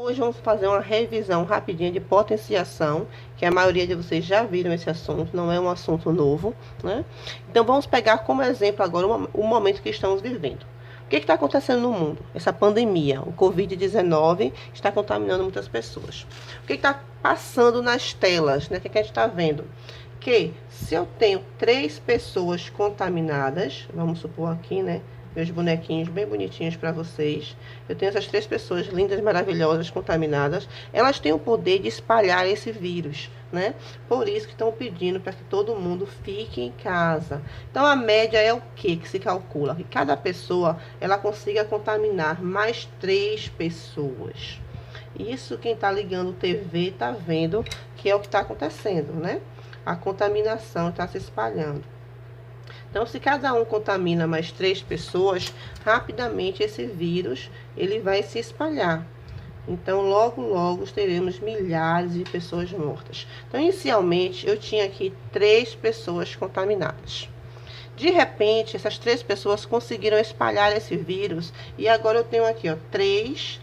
Hoje vamos fazer uma revisão rapidinha de potenciação, que a maioria de vocês já viram esse assunto, não é um assunto novo, né? Então vamos pegar como exemplo agora o momento que estamos vivendo. O que está acontecendo no mundo? Essa pandemia, o Covid-19 está contaminando muitas pessoas. O que está passando nas telas, né? O que a gente está vendo? Que se eu tenho 3 pessoas contaminadas, vamos supor aqui, né? Meus bonequinhos bem bonitinhos para vocês. Eu tenho essas 3 pessoas lindas, maravilhosas, contaminadas. Elas têm o poder de espalhar esse vírus, né? Por isso que estão pedindo para que todo mundo fique em casa. Então, a média é o que se calcula? Que cada pessoa, ela consiga contaminar mais 3 pessoas. Isso quem está ligando TV está vendo que é o que está acontecendo, né? A contaminação está se espalhando. Então, se cada um contamina mais 3 pessoas, rapidamente esse vírus ele vai se espalhar. Então, logo teremos milhares de pessoas mortas. Então, inicialmente, eu tinha aqui 3 pessoas contaminadas. De repente, essas 3 pessoas conseguiram espalhar esse vírus. E agora eu tenho aqui, ó, 3.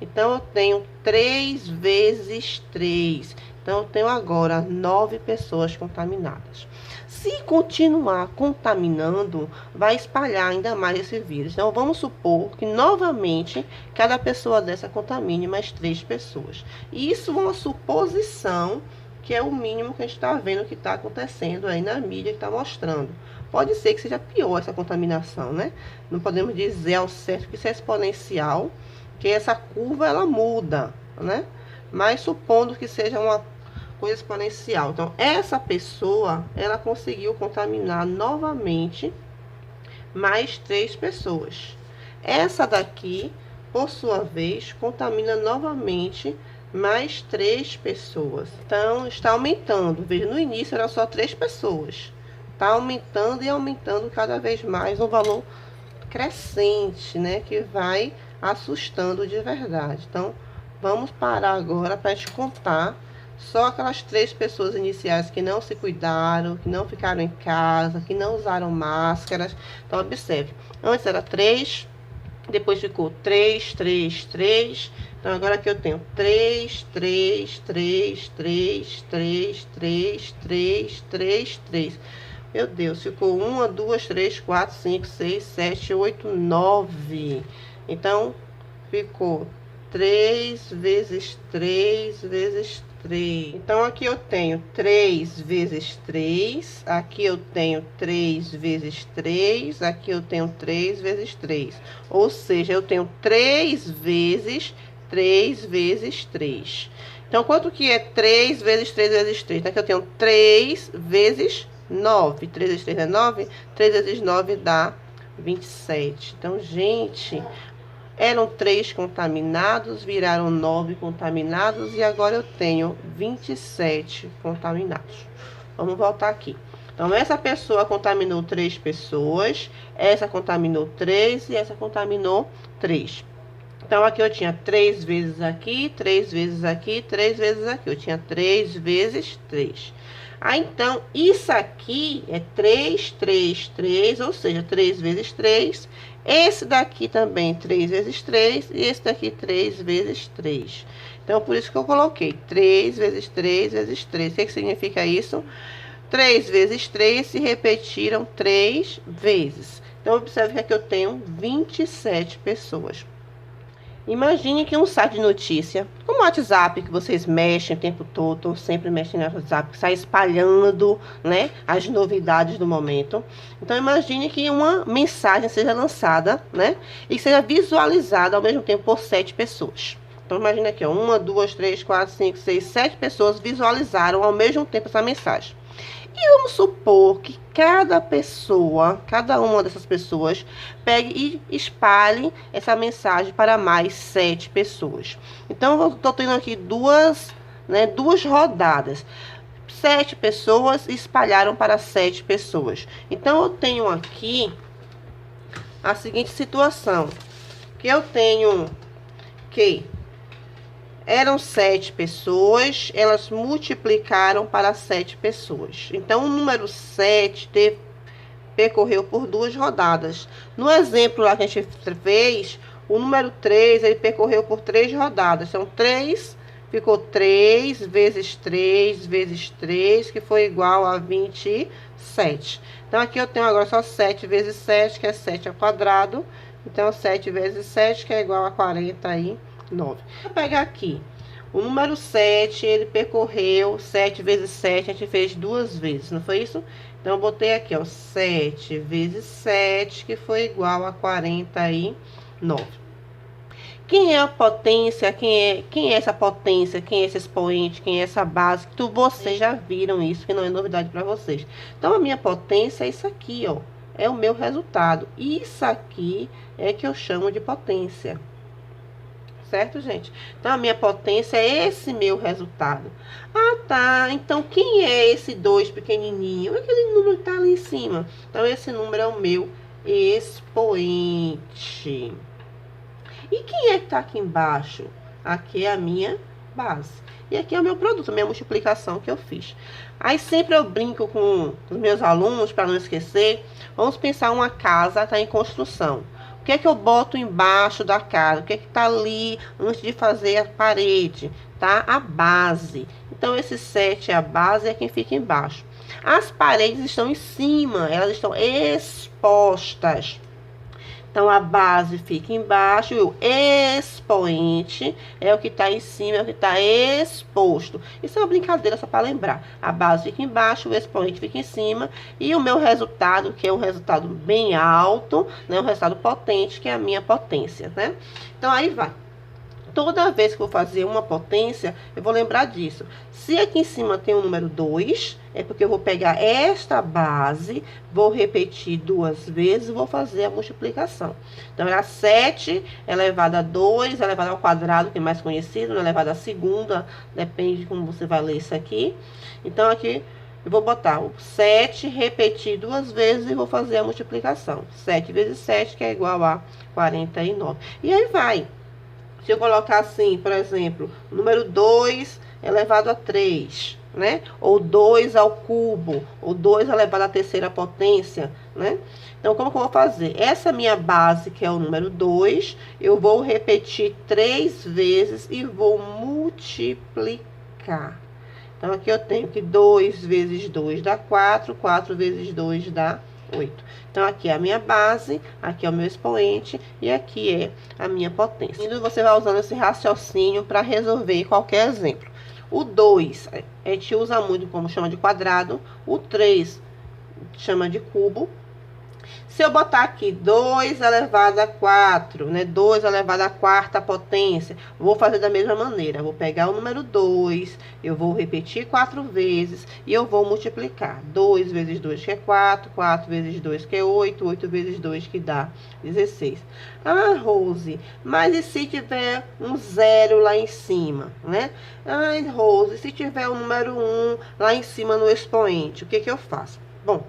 Então, eu tenho 3 vezes 3. Então, eu tenho agora 9 pessoas contaminadas. Se continuar contaminando, vai espalhar ainda mais esse vírus. Então, vamos supor que, novamente, cada pessoa dessa contamine mais 3 pessoas. E isso é uma suposição, que é o mínimo que a gente está vendo que está acontecendo aí na mídia, que está mostrando. Pode ser que seja pior essa contaminação, né? Não podemos dizer ao certo que isso é exponencial, que essa curva, ela muda, né? Mas supondo que seja uma coisa exponencial. Então, essa pessoa, ela conseguiu contaminar novamente mais 3 pessoas. Essa daqui, por sua vez, contamina novamente mais 3 pessoas. Então, está aumentando. Veja, no início eram só 3 pessoas. Está aumentando e aumentando cada vez mais um valor crescente, né? Que vai assustando de verdade. Então, vamos parar agora para a gente contar só aquelas 3 pessoas iniciais que não se cuidaram, que não ficaram em casa, que não usaram máscaras. Então, observe. Antes era 3, depois ficou 3. Então, agora aqui eu tenho 3. Meu Deus, ficou 1, 2, 3, 4, 5, 6, 7, 8, 9. Então, ficou 3 vezes 3 vezes 3. Então, aqui eu tenho 3 vezes 3. Aqui eu tenho 3 vezes 3. Aqui eu tenho 3 vezes 3. Ou seja, eu tenho 3 vezes 3 vezes 3. Então, quanto que é 3 vezes 3 vezes 3? Então, aqui eu tenho 3 vezes 9. 3 vezes 3 é 9. 3 vezes 9 dá 27. Então, gente, eram 3 contaminados, viraram 9 contaminados e agora eu tenho 27 contaminados. Vamos voltar aqui. Então, essa pessoa contaminou 3 pessoas, essa contaminou 3 e essa contaminou 3. Então, aqui eu tinha 3 vezes aqui, 3 vezes aqui, 3 vezes aqui. Eu tinha 3 vezes 3. Ah, então, isso aqui é 3, ou seja, 3 vezes 3. Esse daqui também 3 vezes 3 e esse daqui 3 vezes 3. Então, por isso que eu coloquei 3 vezes 3 vezes 3. O que significa isso? 3 vezes 3 se repetiram 3 vezes. Então, observe que aqui eu tenho 27 pessoas. Imagine que um site de notícia, como o WhatsApp, que vocês mexem o tempo todo, sempre mexem no WhatsApp, que sai espalhando, né, as novidades do momento. Então, imagine que uma mensagem seja lançada, né, e seja visualizada ao mesmo tempo por 7 pessoas. Então, imagine aqui, ó, 1, 2, 3, 4, 5, 6, 7 pessoas visualizaram ao mesmo tempo essa mensagem. E vamos supor que cada pessoa, cada uma dessas pessoas, pegue e espalhe essa mensagem para mais 7 pessoas. Então, eu estou tendo aqui duas rodadas. 7 pessoas espalharam para 7 pessoas. Então, eu tenho aqui a seguinte situação. Que eu tenho que eram 7 pessoas, elas multiplicaram para 7 pessoas. Então, o número 7 percorreu por 2 rodadas. No exemplo lá que a gente fez, O número 3, ele percorreu por 3 rodadas. Então, 3, ficou 3 vezes 3 vezes 3, que foi igual a 27. Então, aqui eu tenho agora só 7 vezes 7, que é 7 ao quadrado. Então, 7 vezes 7, que é igual a 49. Vou pegar aqui. O número 7, ele percorreu 7 vezes 7, a gente fez 2 vezes, não foi isso? Então, eu botei aqui, ó, 7 vezes 7, que foi igual a 49. Quem é a potência? Quem é essa potência? Quem é esse expoente? Quem é essa base? Vocês já viram isso, que não é novidade para vocês. Então, a minha potência é isso aqui, ó. É o meu resultado. Isso aqui é que eu chamo de potência. Certo, gente? Então, a minha potência é esse meu resultado. Ah, tá. Então, quem é esse 2 pequenininho? Aquele número que tá ali em cima. Então, esse número é o meu expoente. E quem é que tá aqui embaixo? Aqui é a minha base. E aqui é o meu produto, a minha multiplicação que eu fiz. Aí, sempre eu brinco com os meus alunos, para não esquecer. Vamos pensar uma casa, tá em construção. O que é que eu boto embaixo da casa? O que é que tá ali antes de fazer a parede? Tá? A base. Então, esse 7 é a base e é quem fica embaixo. As paredes estão em cima, elas estão expostas. Então, a base fica embaixo e o expoente é o que está em cima, é o que está exposto. Isso é uma brincadeira só para lembrar. A base fica embaixo, o expoente fica em cima. E o meu resultado, que é um resultado bem alto, né, um resultado potente, que é a minha potência, né? Então, aí vai. Toda vez que eu vou fazer uma potência, eu vou lembrar disso. Se aqui em cima tem o número 2, é porque eu vou pegar esta base, vou repetir 2 vezes e vou fazer a multiplicação. Então, era 7 elevado a 2, elevado ao quadrado, que é mais conhecido, elevado à segunda, depende de como você vai ler isso aqui. Então, aqui eu vou botar o 7, repetir 2 vezes e vou fazer a multiplicação. 7 vezes 7, que é igual a 49. E aí vai. Se eu colocar assim, por exemplo, o número 2 elevado a 3, né? Ou 2 ao cubo, ou 2 elevado à terceira potência, né? Então, como que eu vou fazer? Essa minha base, que é o número 2, eu vou repetir 3 vezes e vou multiplicar. Então, aqui eu tenho que 2 vezes 2 dá 4, 4 vezes 2 dá 8. Então, aqui é a minha base, aqui é o meu expoente e aqui é a minha potência. E você vai usando esse raciocínio para resolver qualquer exemplo. O 2, a gente usa muito como chama de quadrado. O 3 chama de cubo. Se eu botar aqui 2 elevado a 4, né? 2 elevado a quarta potência, vou fazer da mesma maneira. Vou pegar o número 2, eu vou repetir 4 vezes e eu vou multiplicar. 2 vezes 2, que é 4, 4 vezes 2, que é 8, 8 vezes 2, que dá 16. Ah, Rose, mas e se tiver um 0 lá em cima, né? Ah, Rose, se tiver o número 1 lá em cima no expoente, o que que eu faço? Bom,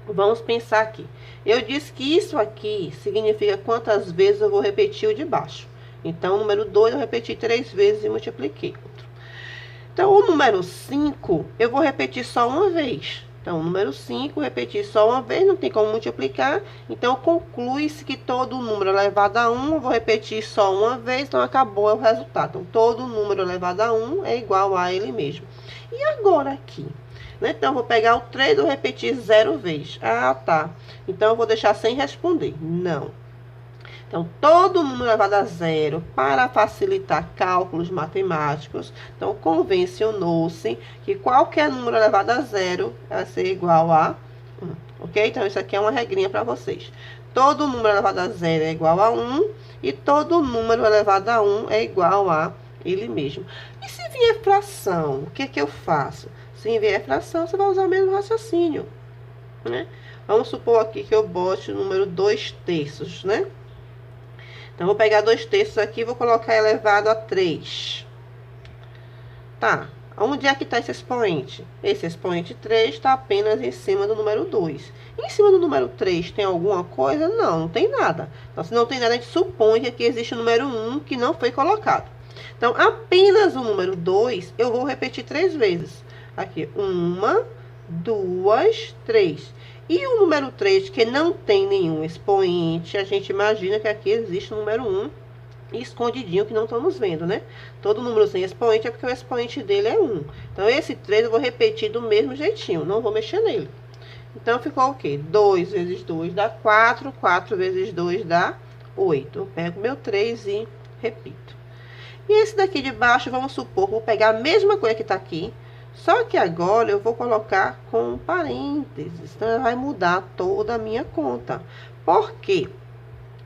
vamos pensar aqui. Eu disse que isso aqui significa quantas vezes eu vou repetir o de baixo. Então, o número 2 eu repeti 3 vezes e multipliquei. Então, o número 5 eu vou repetir só uma vez. Então, o número 5 repetir só uma vez, não tem como multiplicar. Então, conclui-se que todo número elevado a 1 eu vou repetir só uma vez, então acabou o resultado. Então, todo número elevado a 1 é igual a ele mesmo. E agora aqui? Então, eu vou pegar o 3 e vou repetir 0 vezes. Ah, tá. Então, eu vou deixar sem responder. Não. Então, todo número elevado a 0, para facilitar cálculos matemáticos, então, convencionou-se que qualquer número elevado a 0 vai ser igual a 1. Ok? Então, isso aqui é uma regrinha para vocês. Todo número elevado a 0 é igual a 1 e todo número elevado a 1 é igual a ele mesmo. E se vier fração, o que que eu faço? Se vier fração, você vai usar o mesmo raciocínio, né? Vamos supor aqui que eu bote o número 2/3, né? Então, vou pegar 2/3 aqui e vou colocar elevado a 3. Tá. Onde é que está esse expoente? Esse expoente 3 está apenas em cima do número 2. Em cima do número 3 tem alguma coisa? Não, não tem nada. Então, se não tem nada, a gente supõe que aqui existe o número 1 que não foi colocado. Então, apenas o número 2 eu vou repetir 3 vezes. Aqui, 1, 2, 3. E o número 3, que não tem nenhum expoente, a gente imagina que aqui existe o número 1 escondidinho que não estamos vendo, né? Todo número sem expoente é porque o expoente dele é 1. Então, esse 3 eu vou repetir do mesmo jeitinho, não vou mexer nele. Então, ficou o quê? 2 vezes 2 dá 4, 4 vezes 2 dá 8. Eu pego meu 3 e repito. E esse daqui de baixo, vamos supor, vou pegar a mesma coisa que tá aqui, só que agora eu vou colocar com parênteses. Então, vai mudar toda a minha conta. Por quê?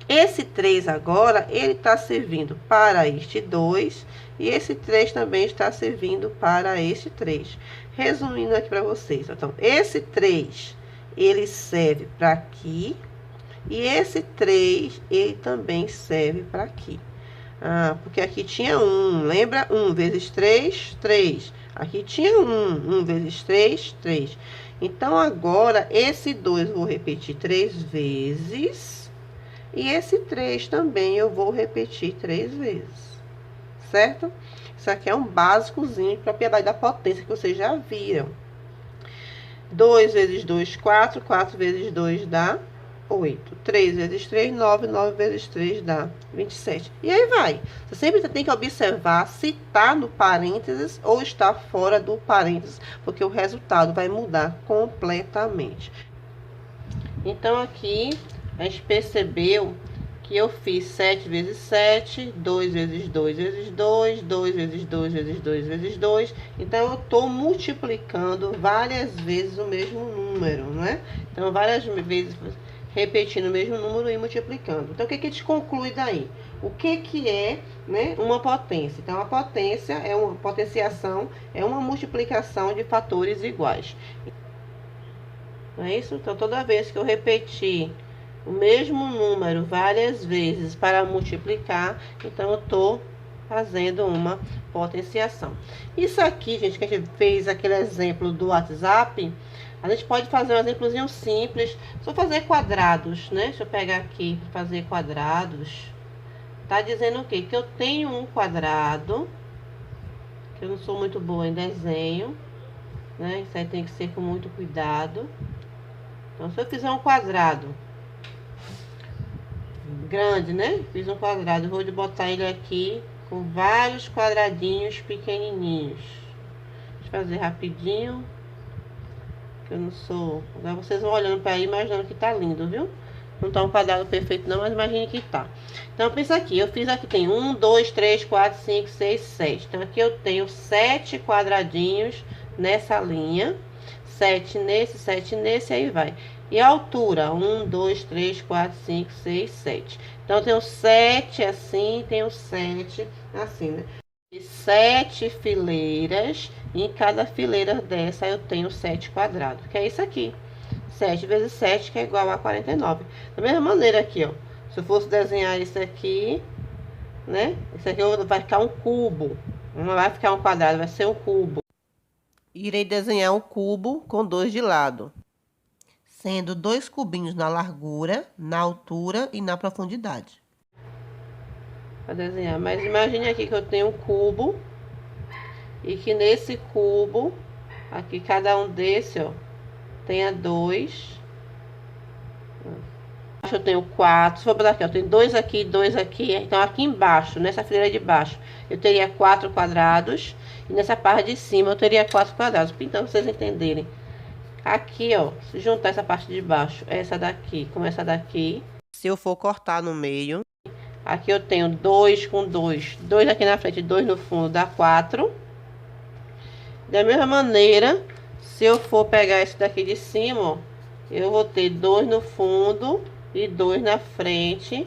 Esse 3 agora, ele está servindo para este 2, e esse 3 também está servindo para este 3. Resumindo aqui para vocês, então, esse 3, ele serve para aqui, e esse 3, ele também serve para aqui. Ah, porque aqui tinha 1, lembra? 1 vezes 3, 3. Aqui tinha 1 vezes 3, 3. Então, agora, esse 2 eu vou repetir 3 vezes. E esse 3 também eu vou repetir 3 vezes, certo? Isso aqui é um básicozinho de propriedade da potência que vocês já viram. 2 vezes 2, 4. 4 vezes 2 dá 8. 3 vezes 3, 9. 9 vezes 3 dá 27. E aí vai. Você sempre tem que observar se está no parênteses ou está fora do parênteses, porque o resultado vai mudar completamente. Então, aqui a gente percebeu que eu fiz 7 vezes 7, 2 vezes 2 vezes 2, 2 vezes 2 vezes 2 vezes 2. Então, eu estou multiplicando várias vezes o mesmo número, não é? Então, várias vezes repetindo o mesmo número e multiplicando. Então, o que a gente conclui daí? O que é, né, uma potência? Então, a potência é uma potenciação, é uma multiplicação de fatores iguais. Não é isso? Então, toda vez que eu repetir o mesmo número várias vezes para multiplicar, então eu estou fazendo uma potenciação. Isso aqui, gente, que a gente fez aquele exemplo do WhatsApp, a gente pode fazer um exemplozinho simples, só fazer quadrados, né? Deixa eu pegar aqui para fazer quadrados. Tá dizendo o quê? Que eu tenho um quadrado, que eu não sou muito boa em desenho, né? Isso aí tem que ser com muito cuidado. Então, se eu fizer um quadrado grande, né? Fiz um quadrado, vou botar ele aqui com vários quadradinhos pequenininhos. Deixa eu fazer rapidinho, que eu não sou... Agora vocês vão olhando para aí, imaginando que tá lindo, viu? Não tá um quadrado perfeito não, mas imagine que tá. Então, pensa aqui, eu fiz aqui, tem 1, 2, 3, 4, 5, 6, 7. Então, aqui eu tenho 7 quadradinhos nessa linha. 7 nesse, aí vai. E a altura? 1, 2, 3, 4, 5, 6, 7. Então, eu tenho 7 assim, tenho 7 assim, né? E 7 fileiras, e em cada fileira dessa eu tenho 7 quadrados, que é isso aqui. 7 vezes 7, que é igual a 49. Da mesma maneira aqui, ó. Se eu fosse desenhar isso aqui, né? Isso aqui vai ficar um cubo. Não vai ficar um quadrado, vai ser um cubo. Irei desenhar um cubo com 2 de lado, sendo 2 cubinhos na largura, na altura e na profundidade. Para desenhar, mas imagine aqui que eu tenho um cubo e que nesse cubo, aqui cada um desse, ó, tenha 2. Eu tenho 4. Se for botar aqui, ó, tem 2 aqui, 2 aqui. Então, aqui embaixo, nessa fileira de baixo, eu teria 4 quadrados. E nessa parte de cima, eu teria 4 quadrados. Então, pra vocês entenderem. Aqui, ó, se juntar essa parte de baixo, essa daqui com essa daqui. Se eu for cortar no meio, aqui eu tenho 2 com 2. 2 aqui na frente, 2 no fundo, dá 4. Da mesma maneira, se eu for pegar esse daqui de cima, ó, eu vou ter 2 no fundo e 2 na frente,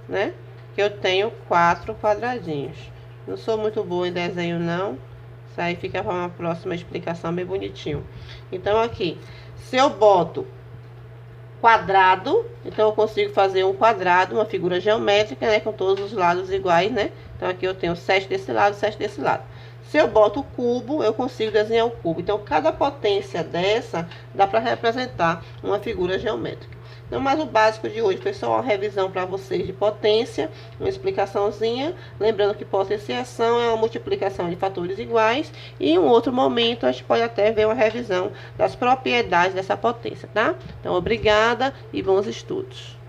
né? Que eu tenho 4 quadradinhos. Não sou muito boa em desenho, não. Isso aí fica para uma próxima explicação bem bonitinho. Então, aqui, se eu boto quadrado, então eu consigo fazer um quadrado, uma figura geométrica, né? Com todos os lados iguais, né? Então, aqui eu tenho 7 desse lado, 7 desse lado. Se eu boto o cubo, eu consigo desenhar o cubo. Então, cada potência dessa dá para representar uma figura geométrica. Então, mas o básico de hoje foi só uma revisão para vocês de potência, uma explicaçãozinha. Lembrando que potenciação é uma multiplicação de fatores iguais. E em um outro momento, a gente pode até ver uma revisão das propriedades dessa potência, tá? Então, obrigada e bons estudos.